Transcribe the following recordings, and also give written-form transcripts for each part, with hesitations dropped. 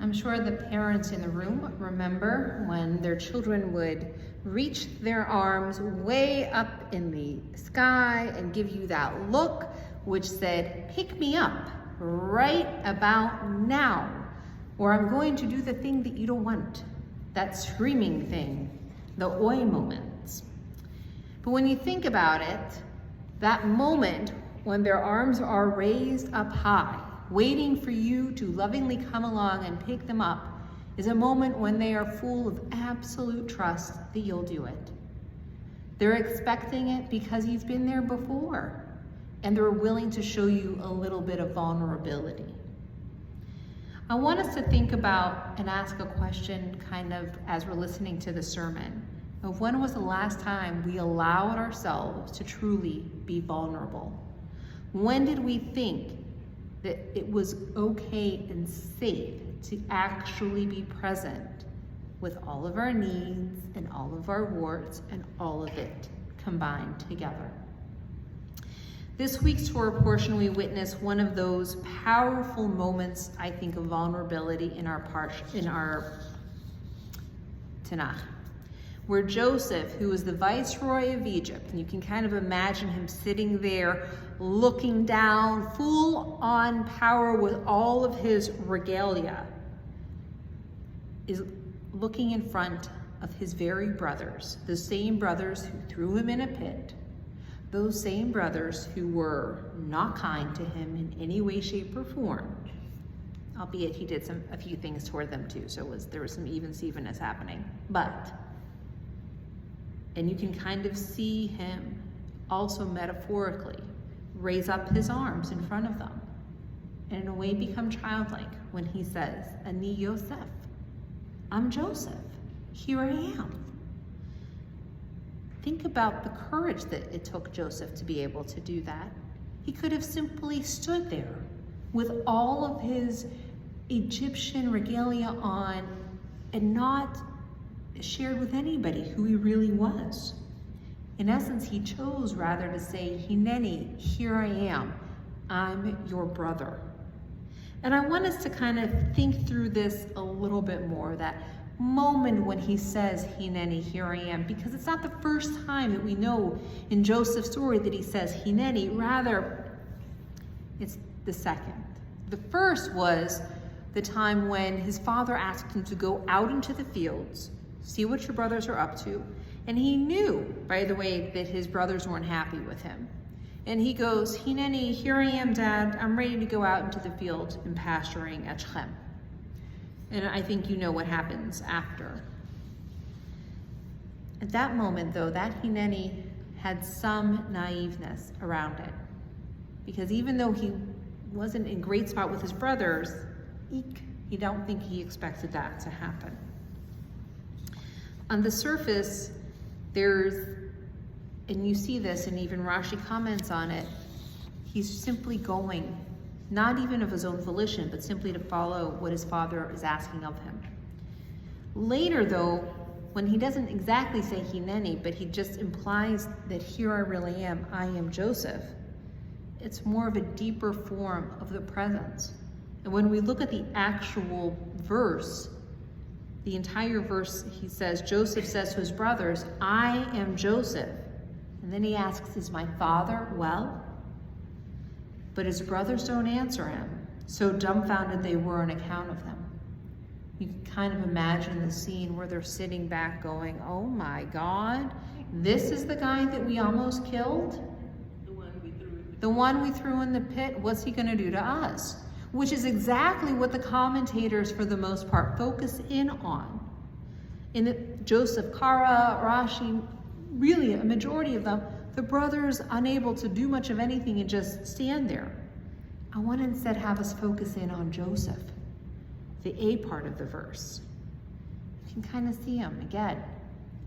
I'm sure the parents in the room remember when their children would reach their arms way up in the sky and give you that look which said, pick me up right about now, or I'm going to do the thing that you don't want, that screaming thing, the oi moments. But when you think about it, that moment when their arms are raised up high, waiting for you to lovingly come along and pick them up, is a moment when they are full of absolute trust that you'll do it. They're expecting it because you've been there before, and they're willing to show you a little bit of vulnerability. I want us to think about and ask a question kind of as we're listening to the sermon of when was the last time we allowed ourselves to truly be vulnerable? When did we think that it was okay and safe to actually be present with all of our needs and all of our warts and all of it combined together? This week's Torah portion, we witness one of those powerful moments, I think, of vulnerability in our Tanakh, where Joseph, who was the viceroy of Egypt, and you can kind of imagine him sitting there looking down, full on power with all of his regalia, is looking in front of his very brothers, the same brothers who threw him in a pit, those same brothers who were not kind to him in any way, shape, or form, albeit he did a few things toward them too, so there was some even-stevenness happening. And you can kind of see him also metaphorically raise up his arms in front of them and in a way become childlike when he says, Ani Yosef, I'm Joseph, here I am. Think about the courage that it took Joseph to be able to do that. He could have simply stood there with all of his Egyptian regalia on and not shared with anybody who he really was. In essence, he chose rather to say, Hineni, here I am, I'm your brother. And I want us to kind of think through this a little bit more, that moment when he says, Hineni, here I am, because it's not the first time that we know in Joseph's story that he says Hineni, rather it's the second. The first was the time when his father asked him to go out into the fields, see what your brothers are up to, and he knew, by the way, that his brothers weren't happy with him. And he goes, Hineni, here I am, Dad, I'm ready to go out into the field and pasturing at Shechem. And I think you know what happens after. At that moment, though, that Hineni had some naiveness around it. Because even though he wasn't in great spot with his brothers, he don't think he expected that to happen. On the surface, and you see this, and even Rashi comments on it, he's simply going, not even of his own volition, but simply to follow what his father is asking of him. Later, though, when he doesn't exactly say Hineni, but he just implies that here I really am, I am Joseph, it's more of a deeper form of the presence. And when we look at the actual verse, the entire verse, he says, Joseph says to his brothers, I am Joseph. And then he asks, is my father well? But his brothers don't answer him, so dumbfounded they were on account of them. You can kind of imagine the scene where they're sitting back going, oh my God, this is the guy that we almost killed? The one we threw in the pit, what's he gonna do to us? Which is exactly what the commentators, for the most part, focus in on. In Joseph, Kara, Rashi, really a majority of them, the brothers unable to do much of anything and just stand there. I want to instead have us focus in on Joseph, the A part of the verse. You can kind of see him again.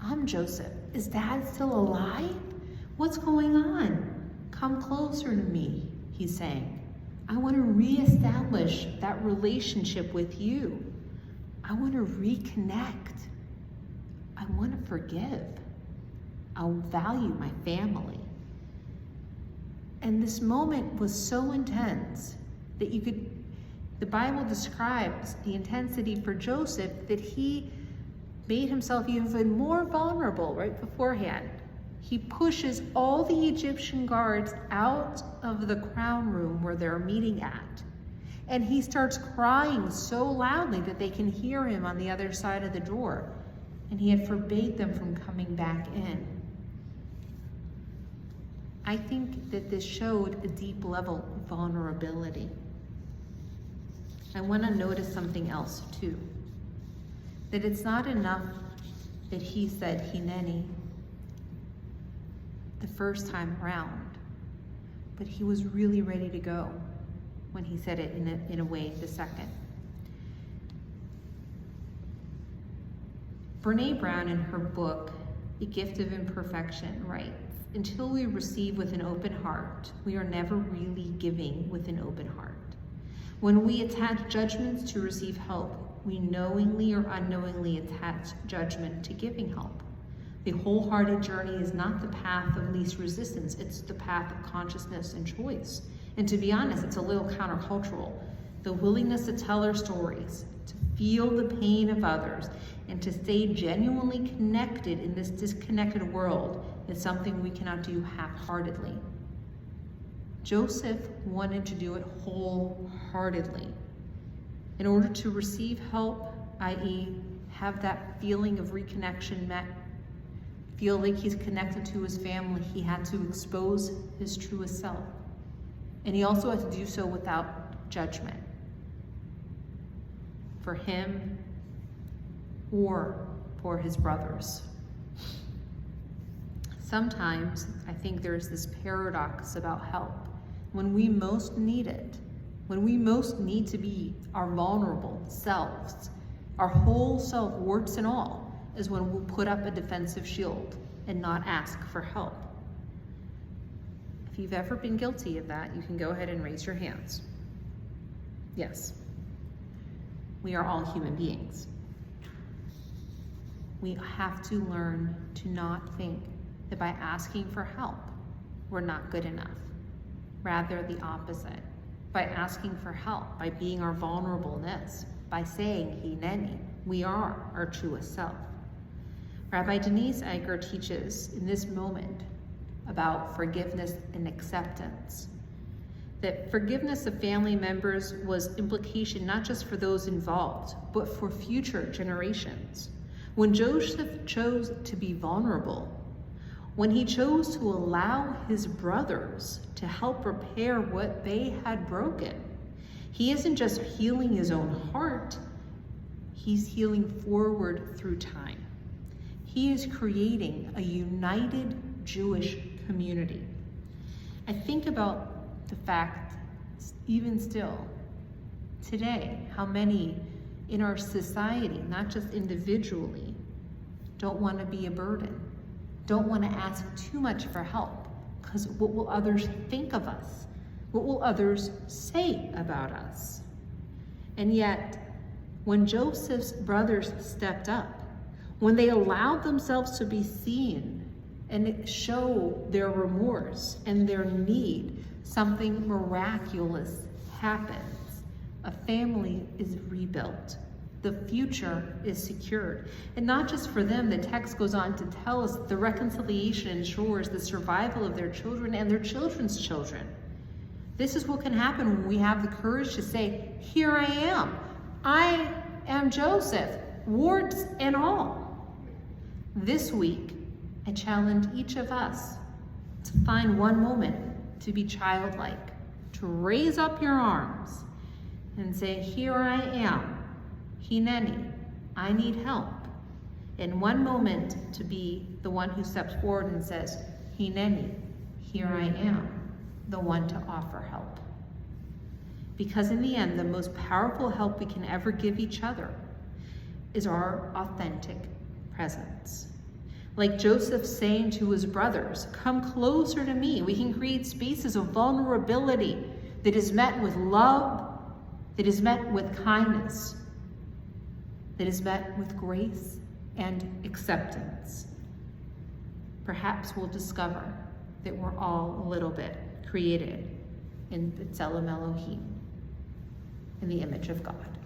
I'm Joseph. Is Dad still alive? What's going on? Come closer to me, he's saying. I want to reestablish that relationship with you. I want to reconnect. I want to forgive. I value my family. And this moment was so intense that you could The Bible describes the intensity for Joseph that he made himself even more vulnerable right beforehand. He pushes all the Egyptian guards out of the crown room where they're meeting at. And he starts crying so loudly that they can hear him on the other side of the door. And he had forbade them from coming back in. I think that this showed a deep level of vulnerability. I want to notice something else too. That it's not enough that he said Hineni the first time around, but he was really ready to go when he said it in a way the second. Brene Brown, in her book, The Gift of Imperfection, writes, "Until we receive with an open heart, we are never really giving with an open heart. When we attach judgments to receive help, we knowingly or unknowingly attach judgment to giving help. The wholehearted journey is not the path of least resistance, it's the path of consciousness and choice. And to be honest, it's a little countercultural. The willingness to tell our stories, to feel the pain of others, and to stay genuinely connected in this disconnected world is something we cannot do half-heartedly." Joseph wanted to do it wholeheartedly. In order to receive help, i.e., have that feeling of reconnection met, feel like he's connected to his family, he had to expose his truest self. And he also had to do so without judgment for him or for his brothers. Sometimes I think there's this paradox about help. When we most need it, when we most need to be our vulnerable selves, our whole self, warts and all, is when we'll put up a defensive shield and not ask for help. If you've ever been guilty of that, you can go ahead and raise your hands. Yes. We are all human beings. We have to learn to not think that by asking for help, we're not good enough. Rather, the opposite. By asking for help, by being our vulnerableness, by saying Hineni, we are our truest self. Rabbi Denise Eicher teaches in this moment about forgiveness and acceptance. That forgiveness of family members was implication not just for those involved, but for future generations. When Joseph chose to be vulnerable, when he chose to allow his brothers to help repair what they had broken, he isn't just healing his own heart, he's healing forward through time. He is creating a united Jewish community. I think about the fact, even still, today, how many in our society, not just individually, don't want to be a burden, don't want to ask too much for help, because what will others think of us? What will others say about us? And yet, when Joseph's brothers stepped up, when they allowed themselves to be seen and show their remorse and their need, something miraculous happens. A family is rebuilt. The future is secured. And not just for them, the text goes on to tell us the reconciliation ensures the survival of their children and their children's children. This is what can happen when we have the courage to say, here I am. I am Joseph, warts and all. This week, I challenge each of us to find one moment to be childlike, to raise up your arms and say, here I am, Hineni, I need help. In one moment to be the one who steps forward and says, Hineni, here I am, the one to offer help. Because in the end, the most powerful help we can ever give each other is our authentic presence. Like Joseph saying to his brothers, come closer to me. We can create spaces of vulnerability that is met with love, that is met with kindness, that is met with grace and acceptance. Perhaps we'll discover that we're all a little bit created in B'Tselem Elohim. in the image of God.